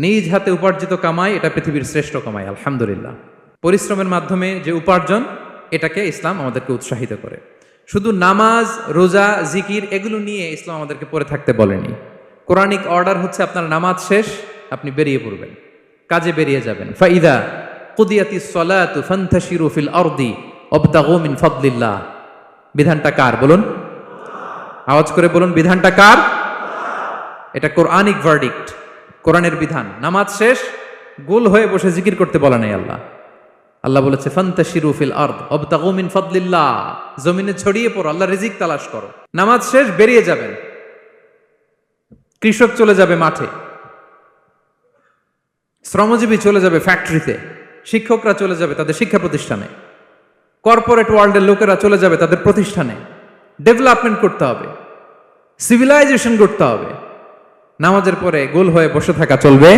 নিজ হাতে উপার্জিত কামাই এটা পৃথিবীর শ্রেষ্ঠ কামাই, আলহামদুলিল্লাহ। পরিশ্রমের মাধ্যমে যে উপার্জন, এটাকে ইসলাম আমাদেরকে উৎসাহিত করে। শুধু নামাজ, রোজা, জিকির এগুলো নিয়ে ইসলাম আমাদেরকে পড়ে থাকতে বলেনি। কোরআনিক অর্ডার হচ্ছে আপনার নামাজ শেষ, আপনি বেরিয়ে পড়বেন, কাজে বেরিয়ে যাবেন। ফাইদা কুদিয়াতিস সালাতু ফান্তাশিরু ফিল আরদি ওয়াবতাগু মিন ফাদলিল্লাহ। বিধানটা কার বলুন? আওয়াজ করে বলুন, বিধানটা কার? এটা কোরআনিক ভার্ডিক্ট, কোরআনের বিধান। নামাজ শেষ, গোল হয়ে বসে জিকির করতে বলা নাই আল্লাহ। আল্লাহ বলেছে ফান্তাশিরু ফিল আরদ ওয়াবতাগু মিন ফাদলিল্লাহ, জমিনে ছড়িয়ে পড়ো, আল্লাহ রিজিক তালাশ করো। নামাজ শেষ, বেরিয়ে যাবেন। কৃষক চলে যাবে মাঠে, শ্রমজীবী চলে যাবে ফ্যাক্টরিতে, শিক্ষকরা চলে যাবে তাদের শিক্ষা প্রতিষ্ঠানে, কর্পোরেট ওয়ার্ল্ডের লোকেরা চলে যাবে তাদের প্রতিষ্ঠানে। ডেভেলপমেন্ট করতে হবে, সিভিলাইজেশন করতে হবে। নামাজের পরে গোল হয়ে বসে থাকা চলবে